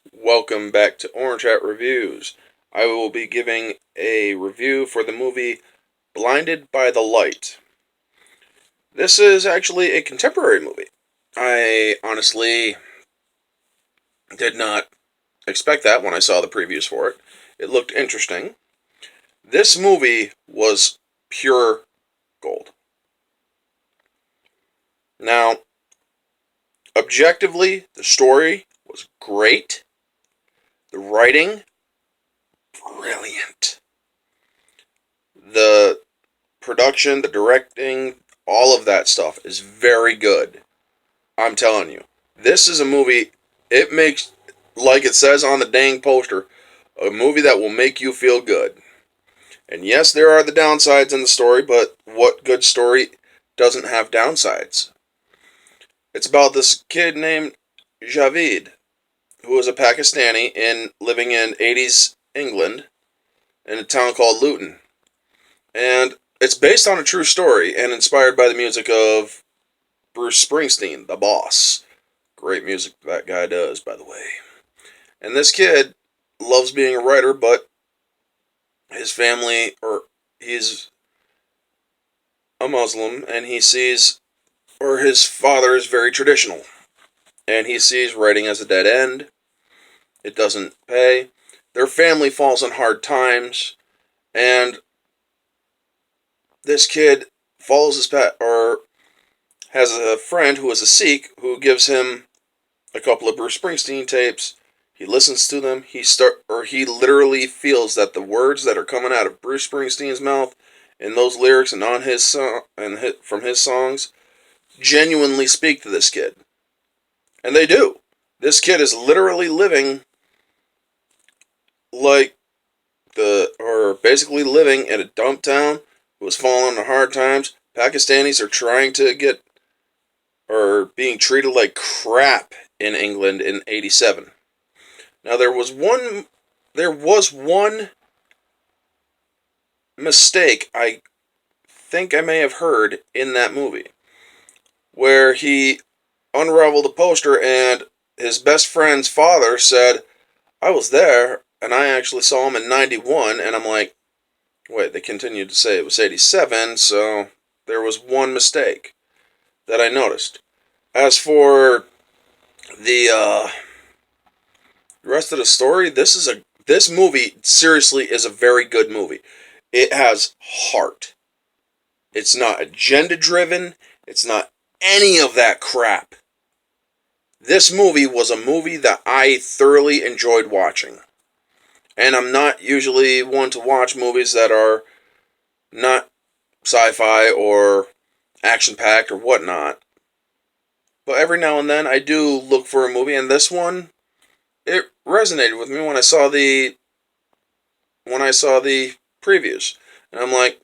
Welcome back to Orange Hat Reviews. I will be giving a review for the movie Blinded by the Light. This is actually a contemporary movie. I honestly did not expect that when I saw the previews for it. It looked interesting. This movie was pure gold. Now, objectively, the story was great. The writing, brilliant. The production, the directing, all of that stuff is very good. I'm telling you. This is a movie, it makes, like it says on the dang poster, a movie that will make you feel good. And yes, there are the downsides in the story, but what good story doesn't have downsides? It's about this kid named Javid, who is a Pakistani living in 80s England in a town called Luton. And it's based on a true story and inspired by the music of Bruce Springsteen, the boss. Great music that guy does, by the way. And this kid loves being a writer, but his family, or he's a Muslim, and he sees, or his father is very traditional, and he sees writing as a dead end. It doesn't pay. Their family falls on hard times, and this kid follows his path, or has a friend who is a Sikh who gives him a couple of Bruce Springsteen tapes. He listens to them. He literally feels that the words that are coming out of Bruce Springsteen's mouth in those lyrics and on his song and from his songs genuinely speak to this kid. And they do. This kid is literally living like basically living in a dump town who has fallen on hard times. Pakistanis are trying to get, or being treated like crap in England in 87. Now there was one mistake I think I may have heard in that movie where he unraveled a poster and his best friend's father said, "I was there and I actually saw him in 91." And I'm like, "Wait, they continued to say it was 87, so there was one mistake that I noticed." As for the rest of the story, this movie seriously is a very good movie. It has heart. It's not agenda driven. It's not any of that crap. This movie was a movie that I thoroughly enjoyed watching. And I'm not usually one to watch movies that are not sci-fi or action-packed or whatnot. But every now and then I do look for a movie, and this one, it resonated with me when I saw the previews. And I'm like,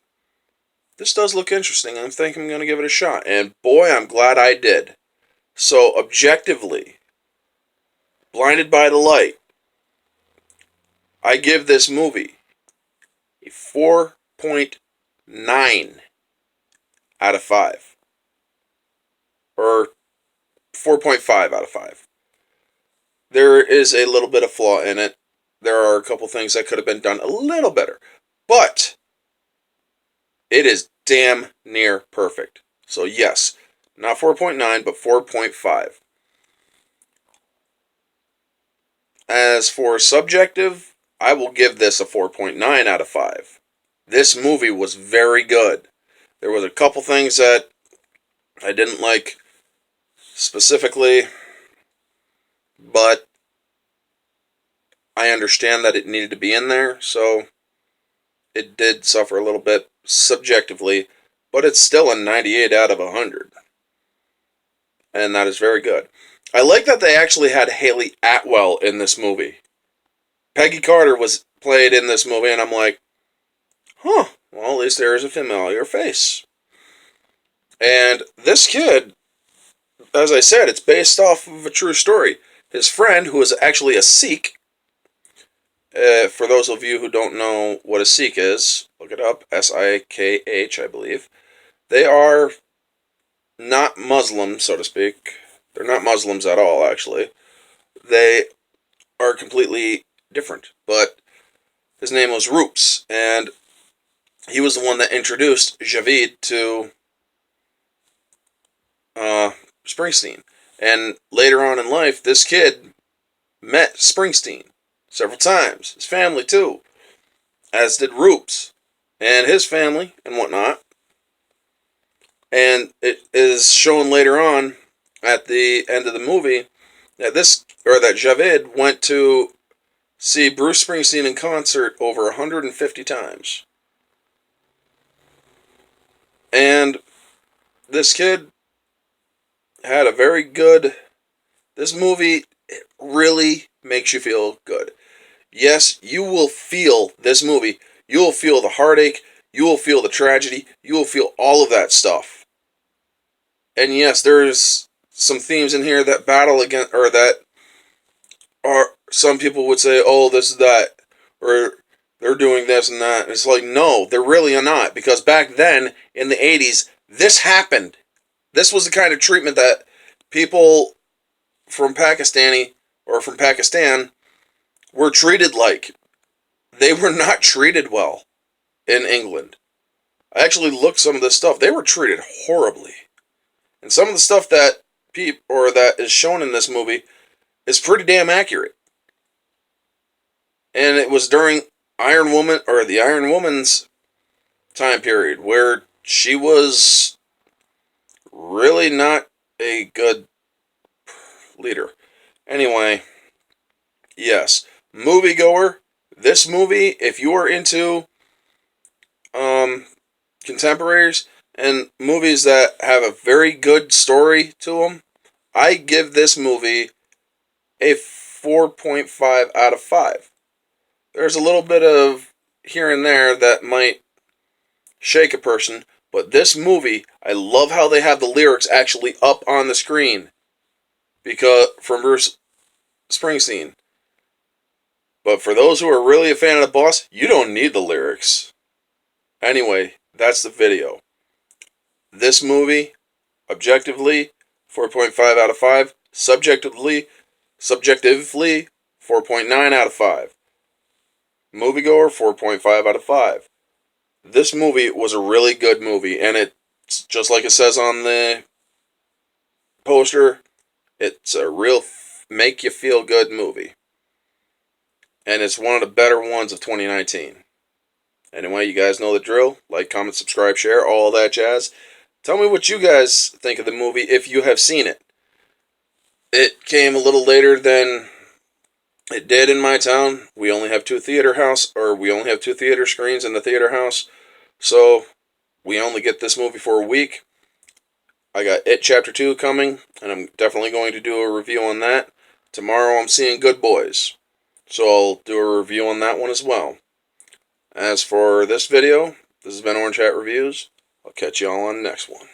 this does look interesting. I think I'm going to give it a shot. And boy, I'm glad I did. So, objectively, Blinded by the Light, I give this movie a 4.9 out of 5. Or 4.5 out of 5. There is a little bit of flaw in it. There are a couple things that could have been done a little better. But it is damn near perfect. So, yes, not 4.9, but 4.5. As for subjective, I will give this a 4.9 out of 5. This movie was very good. There was a couple things that I didn't like specifically, but I understand that it needed to be in there, so it did suffer a little bit subjectively, but it's still a 98 out of 100. And that is very good. I like that they actually had Haley Atwell in this movie. Peggy Carter was played in this movie, and I'm like, huh, well, at least there is a familiar face. And this kid, as I said, it's based off of a true story. His friend, who is actually a Sikh, for those of you who don't know what a Sikh is, look it up, Sikh, I believe. They are not Muslim, so to speak. They're not Muslims at all, actually. They are completely different. But his name was Roops, and he was the one that introduced Javid to Springsteen. And later on in life, this kid met Springsteen several times. His family too, as did Roops and his family and whatnot. And it is shown later on at the end of the movie that that Javid went to see Bruce Springsteen in concert over 150 times. And this kid had a very good. This movie really makes you feel good. Yes, you will feel this movie. You will feel the heartache. You will feel the tragedy. You will feel all of that stuff. And yes, there's some themes in here that battle against, or that are, some people would say, oh, this is that, or they're doing this and that. And it's like, no, they're really not. Because back then, in the 80s, this happened. This was the kind of treatment that people from Pakistan were treated like. They were not treated well in England. I actually looked some of this stuff. They were treated horribly. And some of the stuff that that is shown in this movie is pretty damn accurate. And it was during Iron Woman, or the Iron Woman's time period, where she was really not a good leader. Anyway, yes, moviegoer. This movie, if you are into contemporaries and movies that have a very good story to them, I give this movie a 4.5 out of 5. There's a little bit of here and there that might shake a person, but this movie, I love how they have the lyrics actually up on the screen because from Bruce Springsteen. But for those who are really a fan of the boss, you don't need the lyrics. Anyway, that's the video. This movie, objectively, 4.5 out of 5. Subjectively, 4.9 out of 5. Moviegoer, 4.5 out of 5. This movie was a really good movie, and it's just like it says on the poster, it's a real make you feel good movie. And it's one of the better ones of 2019. Anyway, you guys know the drill. Like, comment, subscribe, share, all that jazz. Tell me what you guys think of the movie if you have seen it. It came a little later than it did in my town. We only have two theater screens in the theater house. So, we only get this movie for a week. I got It Chapter 2 coming, and I'm definitely going to do a review on that. Tomorrow I'm seeing Good Boys, so I'll do a review on that one as well. As for this video, this has been Orange Hat Reviews. I'll catch you all on the next one.